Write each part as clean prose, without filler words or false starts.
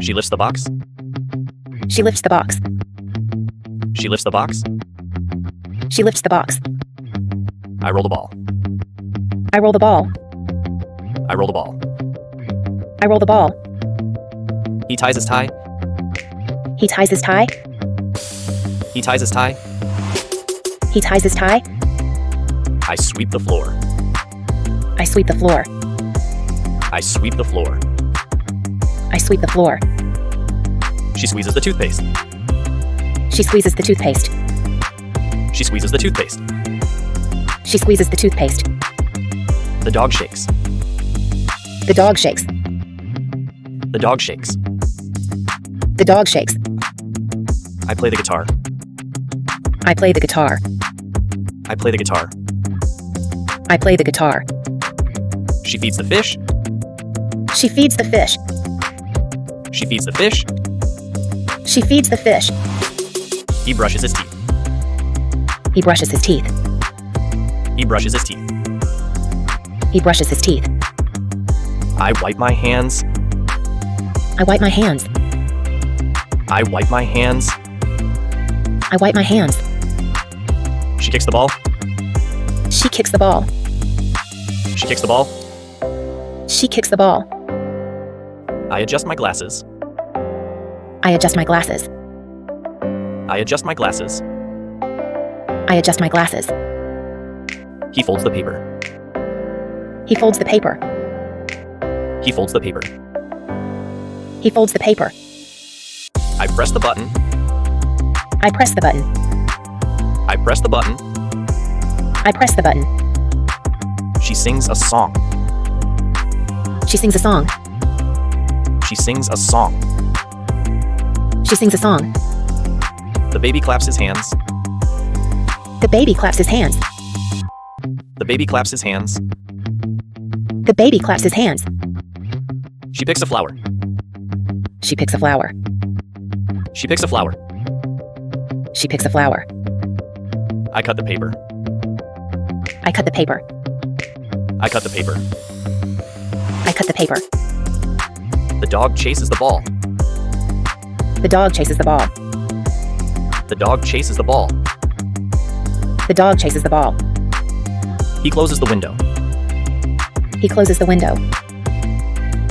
She lifts the box. She lifts the box. She lifts the box. She lifts the box. I roll the ball. I roll the ball. I roll the ball. I roll the ball. He ties his tie. He ties his tie. He ties his tie. He ties his tie. I sweep the floor. I sweep the floor. I sweep the floor. I sweep the floor. She squeezes the toothpaste. She squeezes the toothpaste. She squeezes the toothpaste. She squeezes the toothpaste. The dog shakes. The dog shakes. The dog shakes. The dog shakes. I play the guitar. I play the guitar. I play the guitar. I play the guitar. She feeds the fish. She feeds the fish. She feeds the fish. She feeds the fish. He brushes his teeth. He brushes his teeth. He brushes his teeth. He brushes his teeth. I wipe my hands. I wipe my hands. I wipe my hands. I wipe my hands. She kicks the ball. She kicks the ball. She kicks the ball. She kicks the ball. I adjust my glasses. I adjust my glasses. I adjust my glasses. I adjust my glasses. He folds the paper. He folds the paper. He folds the paper. He folds the paper. I press the button. I press the button. I press the button. I press the button. She sings a song. She sings a song. She sings a song. She sings a song. The baby claps his hands. The baby claps his hands. The baby claps his hands. The baby claps his hands. She picks a flower. She picks a flower. She picks a flower. She picks a flower. I cut the paper. I cut the paper. I cut the paper. I cut the paper. The dog chases the ball. The dog chases the ball. The dog chases the ball. The dog chases the ball. He closes the window. He closes the window.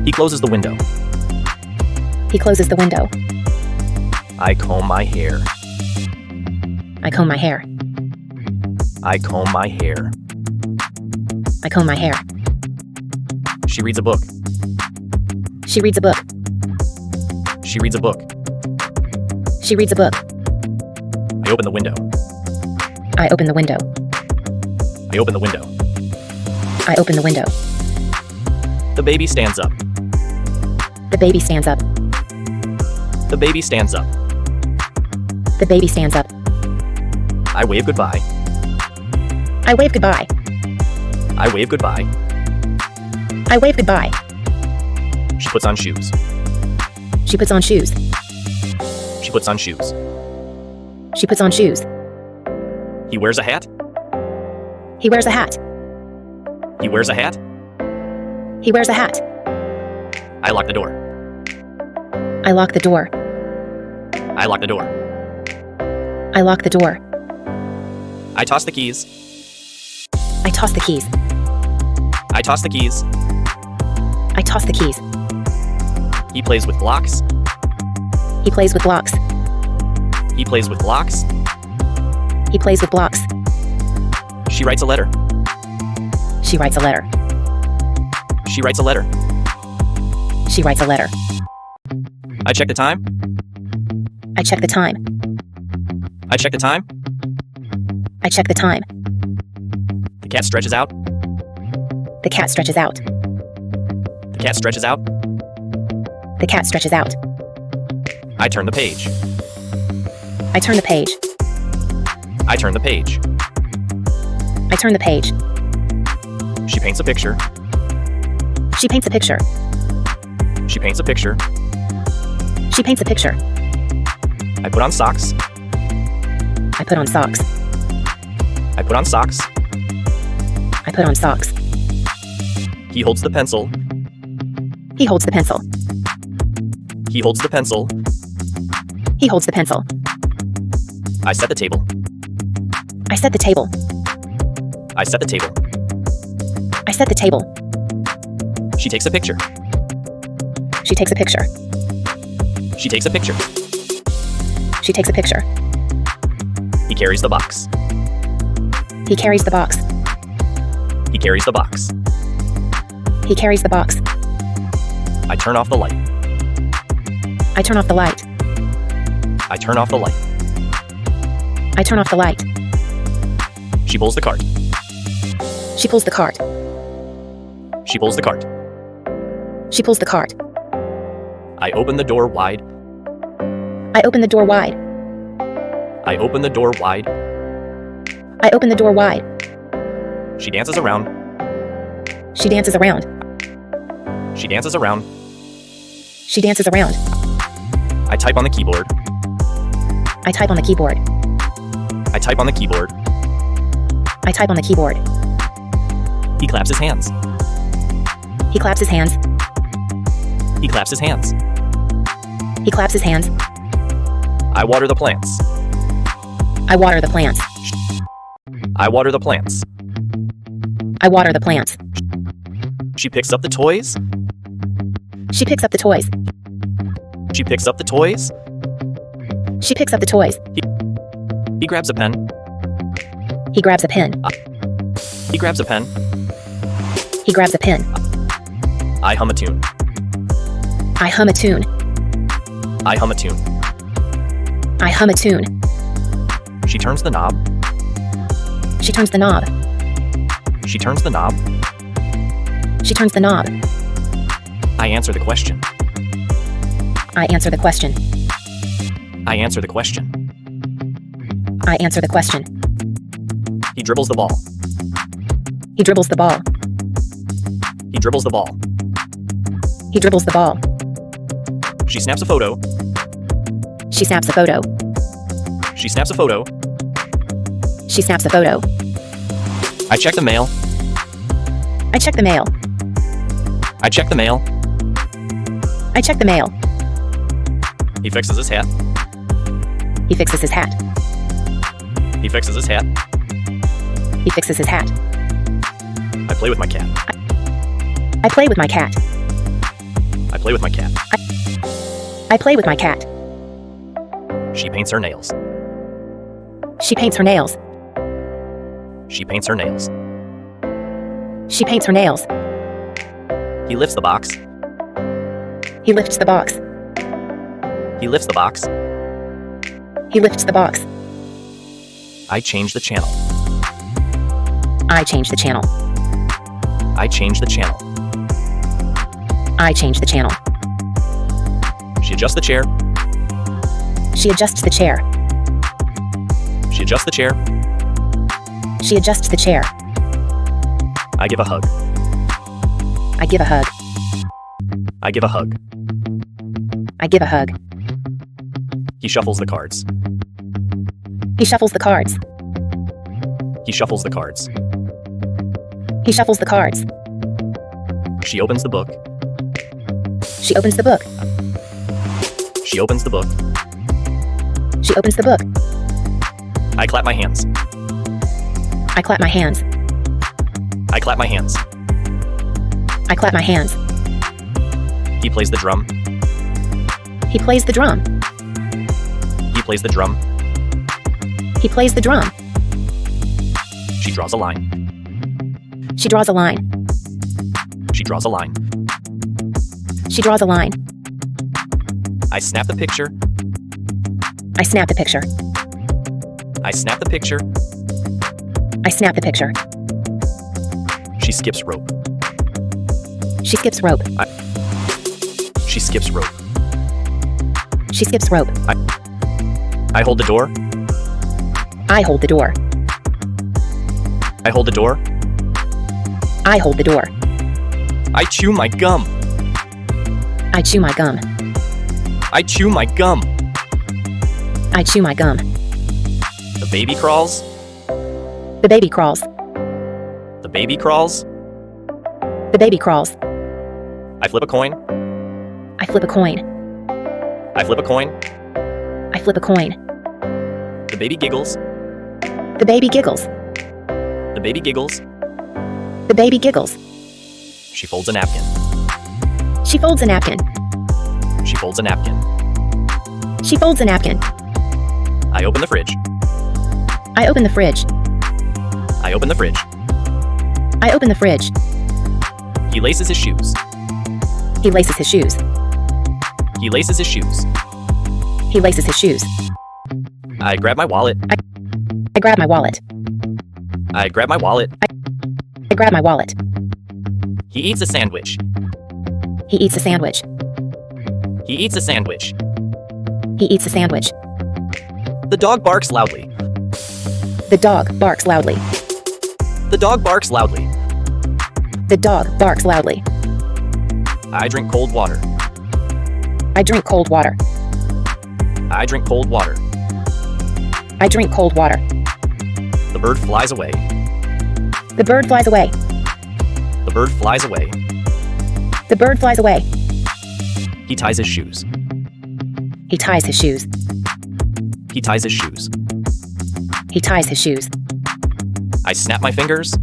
He closes the window. He closes the window. I comb my hair. I comb my hair. I comb my hair. I comb my hair. She reads a book. She reads a book. She reads a book. She reads a book. I open the window. I open the window. I open the window. I open the window. The baby stands up. The baby stands up. The baby stands up. The baby stands up. I wave goodbye. I wave goodbye. I wave goodbye. I wave goodbye. She puts on shoes. She puts on shoes. She puts on shoes. She puts on shoes. He wears a hat. He wears a hat. He wears a hat. He wears a hat. I lock the door. I lock the door. I lock the door. I lock the door. I toss the keys. I toss the keys. I toss the keys. I toss the keys. He plays with blocks. He plays with blocks. He plays with blocks. He plays with blocks. She writes a letter. She writes a letter. She writes a letter. She writes a letter. I check the time. I check the time. I check the time. I check the time. The cat stretches out. The cat stretches out. The cat stretches out. The cat stretches out. I turn the page. I turn the page. I turn the page. I turn the page. She paints a picture. She paints a picture. She paints a picture. She paints a picture. I put on socks. I put on socks. I put on socks. I put on socks. He holds the pencil. He holds the pencil. He holds the pencil. He holds the pencil. I set the table. I set the table. I set the table. I set the table. She takes a picture. She takes a picture. She takes a picture. She takes a picture. He carries the box. He carries the box. He carries the box. He carries the box. I turn off the light. I turn off the light. I turn off the light. I turn off the light. She pulls the cart. She pulls the cart. She pulls the cart. She pulls the cart. I open the door wide. I open the door wide. I open the door wide. I open the door wide. She dances around. She dances around. She dances around. She dances around. I type on the keyboard. I type on the keyboard. I type on the keyboard. I type on the keyboard. He claps his hands. He claps his hands. He claps his hands. He claps his hands. I water the plants. I water the plants. I water the plants. I water the plants. She picks up the toys. She picks up the toys. She picks up the toys. She picks up the toys. He grabs a pen. He grabs a pen. He grabs a pen. He grabs a pen. I hum a tune. I hum a tune. I hum a tune. I hum a tune. She turns the knob. She turns the knob. She turns the knob. She turns the knob. I answer the question. I answer the question. I answer the question. I answer the question. He dribbles the ball. He dribbles the ball. He dribbles the ball. He dribbles the ball. She snaps a photo. She snaps a photo. She snaps a photo. She snaps a photo. I check the mail. I check the mail. I check the mail. I check the mail. He fixes his hat. He fixes his hat. He fixes his hat. He fixes his hat. I play with my cat. I play with my cat. I play with my cat. I play with my cat. She paints her nails. She paints her nails. She paints her nails. She paints her nails. He lifts the box. He lifts the box. He lifts the box. He lifts the box. I change the channel. I change the channel. I change the channel. I change the channel. She adjusts the chair. She adjusts the chair. She adjusts the chair. She adjusts the chair. I give a hug. I give a hug. I give a hug. I give a hug. He shuffles the cards. He shuffles the cards. He shuffles the cards. He shuffles the cards. She opens the book. She opens the book. She opens the book. She opens the book. I clap my hands. I clap my hands. I clap my hands. I clap my hands. He plays the drum. He plays the drum. He plays the drum. He plays the drum. She draws a line. She draws a line. She draws a line. She draws a line. I snap the picture. I snap the picture. I snap the picture. I snap the picture. She skips rope. She skips rope. She skips rope. She skips rope. I hold the door. I hold the door. I hold the door. I hold the door. I chew my gum. I chew my gum. I chew my gum. I chew my gum. The baby crawls. The baby crawls. The baby crawls. The baby crawls. I flip a coin. I flip a coin. I flip a coin. I flip a coin. The baby giggles. The baby giggles. The baby giggles. The baby giggles. She folds a napkin. She folds a napkin. She folds a napkin. She folds a napkin. I open the fridge. I open the fridge. I open the fridge. I open the fridge. He laces his shoes. He laces his shoes. He laces his shoes. He laces his shoes. I grab my wallet. I grab my wallet. I grab my wallet. I grab my wallet. He eats a sandwich. He eats a sandwich. He eats a sandwich. He eats a sandwich. The dog barks loudly. The dog barks loudly. The dog barks loudly. The dog barks loudly. I drink cold water. I drink cold water. I drink cold water. I drink cold water. The bird flies away. The bird flies away. The bird flies away. The bird flies away. He ties his shoes. He ties his shoes. He ties his shoes. He ties his shoes. I snap my fingers.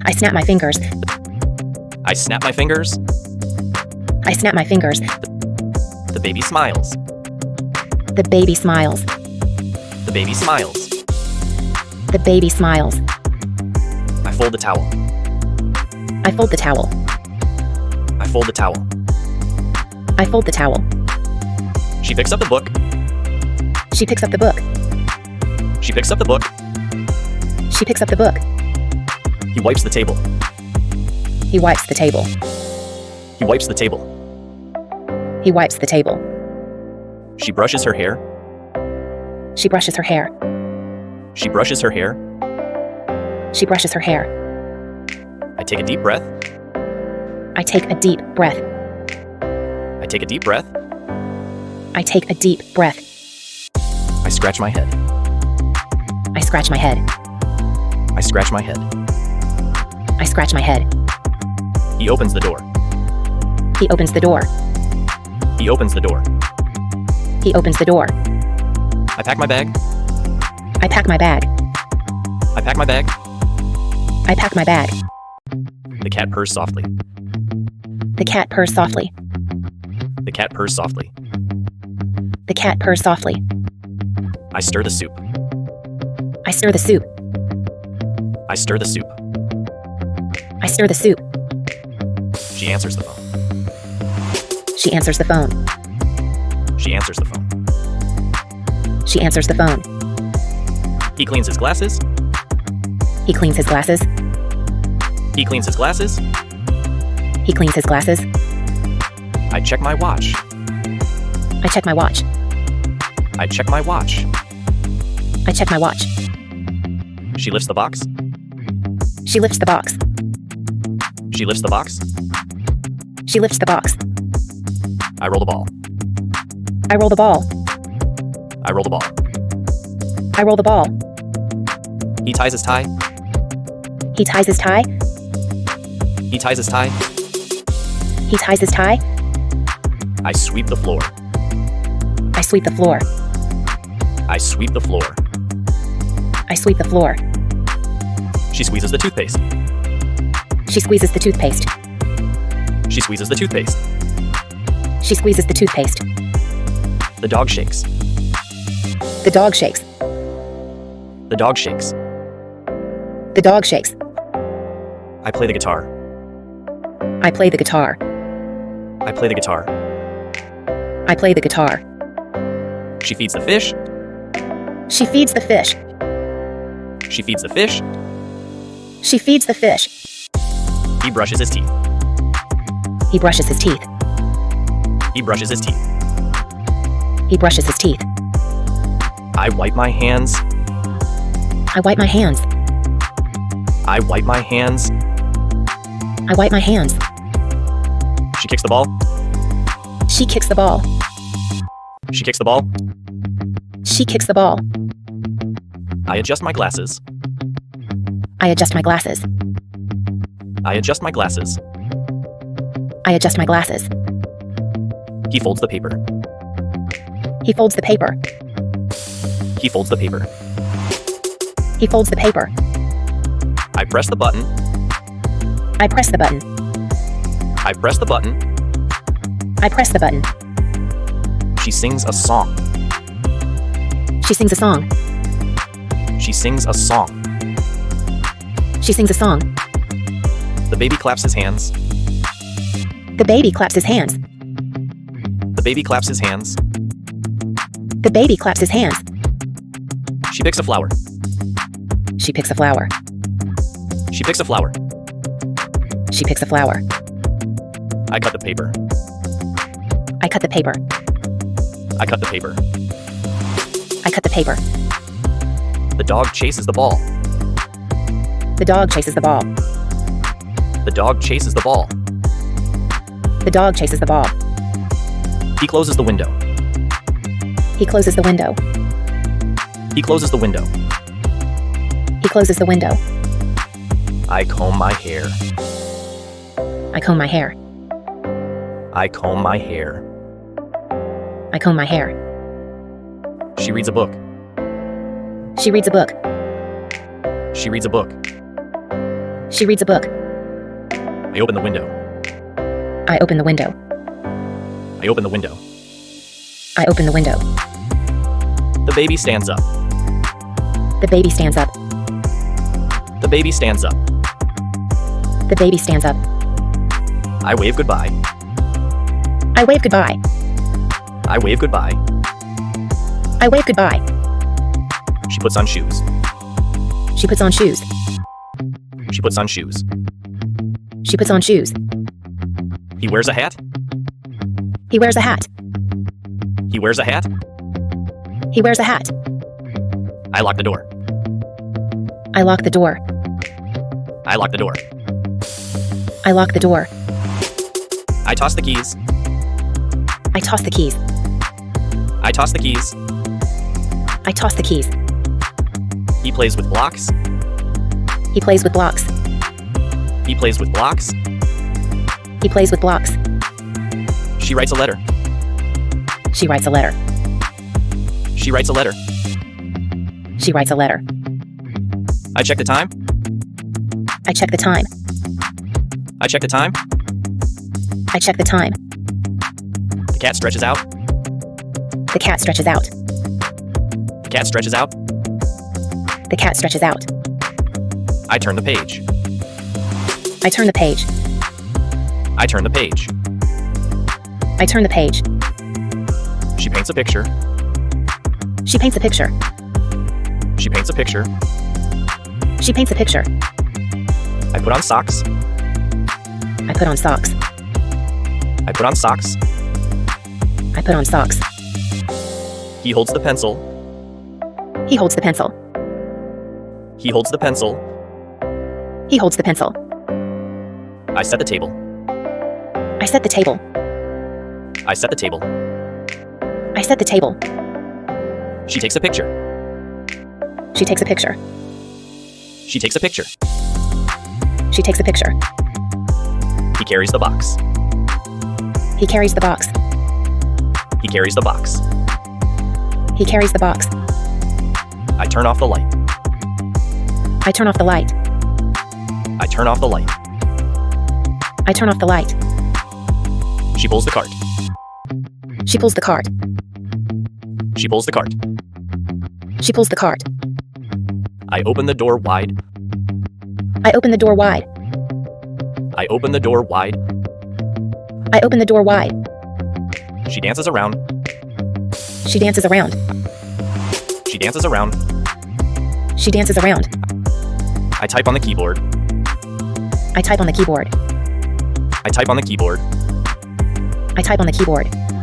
I snap my fingers. I snap my fingers. I snap my fingers. The baby smiles. The baby smiles. The baby smiles. The baby smiles. I fold the towel. I fold the towel. I fold the towel. I fold the towel. She picks up the book. She picks up the book. She picks up the book. She picks up the book. He wipes the table. He wipes the table. He wipes the table. He wipes the table. She brushes her hair. She brushes her hair. She brushes her hair. She brushes her hair. I take a deep breath. I take a deep breath. I take a deep breath. I take a deep breath. I scratch my head. I scratch my head. I scratch my head. I scratch my head. He opens the door. He opens the door. He opens the door. He opens the door. I pack my bag. I pack my bag. I pack my bag. I pack my bag. The cat purrs softly. The cat purrs softly. The cat purrs softly. The cat purrs softly. I stir the soup. I stir the soup. I stir the soup. I stir the soup. She answers the phone. She answers the phone. She answers the phone. She answers the phone. He cleans his glasses. He cleans his glasses. He cleans his glasses. He cleans his glasses. I check my watch. I check my watch. I check my watch. I check my watch. She lifts the box. She lifts the box. She lifts the box. She lifts the box. I roll the ball. I roll the ball. I roll the ball. I roll the ball. He ties his tie. He ties his tie. He ties his tie. He ties his tie. I sweep the floor. I sweep the floor. I sweep the floor. I sweep the floor. She squeezes the toothpaste. She squeezes the toothpaste. She squeezes the toothpaste. She squeezes the toothpaste. The dog shakes. The dog shakes. The dog shakes. The dog shakes. I play the guitar. I play the guitar. I play the guitar. I play the guitar. She feeds the fish. She feeds the fish. She feeds the fish. She feeds the fish. He brushes his teeth. He brushes his teeth. He brushes his teeth. He brushes his teeth. I wipe my hands. I wipe my hands. I wipe my hands. I wipe my hands. She kicks the ball. She kicks the ball. She kicks the ball. She kicks the ball. I adjust my glasses. I adjust my glasses. I adjust my glasses. I adjust my glasses. He folds the paper. He folds the paper. He folds the paper. He folds the paper. I press the button. I press the button. I press the button. I press the button. She sings a song. She sings a song. She sings a song. She sings a song. The baby claps his hands. The baby claps his hands. The baby claps his hands. The baby claps his hands. She picks a flower. She picks a flower. She picks a flower. She picks a flower. I cut the paper. I cut the paper. I cut the paper. I cut the paper. The dog chases the ball. The dog chases the ball. The dog chases the ball. The dog chases the ball. He closes the window. He closes the window. He closes the window. He closes the window. I comb my hair. I comb my hair. I comb my hair. I comb my hair. She reads a book. She reads a book. She reads a book. She reads a book. I open the window. I open the window. I open the window. I open the window. The baby stands up. The baby stands up. The baby stands up. The baby stands up. I wave goodbye. I wave goodbye. I wave goodbye. I wave goodbye. She puts on shoes. She puts on shoes. She puts on shoes. She puts on shoes. He wears a hat. He wears a hat. He wears a hat. He wears a hat. I lock the door. I lock the door. I lock the door. I lock the door. I toss the keys. I toss the keys. I toss the keys. I toss the keys. He plays with blocks. He plays with blocks. He plays with blocks. He plays with blocks. She writes a letter. She writes a letter. She writes a letter. She writes a letter. I check the time. I check the time. I check the time. I check the time. The cat stretches out. The cat stretches out. The cat stretches out. The cat stretches out. I turn the page. I turn the page. I turn the page. I turn the page. She paints a picture. She paints a picture. She paints a picture. She paints a picture. I put on socks. I put on socks. I put on socks. I put on socks. He holds the pencil. He holds the pencil. He holds the pencil. He holds the pencil. I set the table. I set the table. I set the table. I set the table. She takes a picture. She takes a picture. She takes a picture. She takes a picture. He carries the box. He carries the box. He carries the box. He carries the box. I turn off the light. I turn off the light. I turn off the light. I turn off the light. She pulls the cart. She pulls the cart. She pulls the cart. She pulls the cart. I open the door wide. I open the door wide. I open the door wide. I open the door wide. She dances around. She dances around. She dances around. She dances around. I type on the keyboard. I type on the keyboard. I type on the keyboard. I type on the keyboard.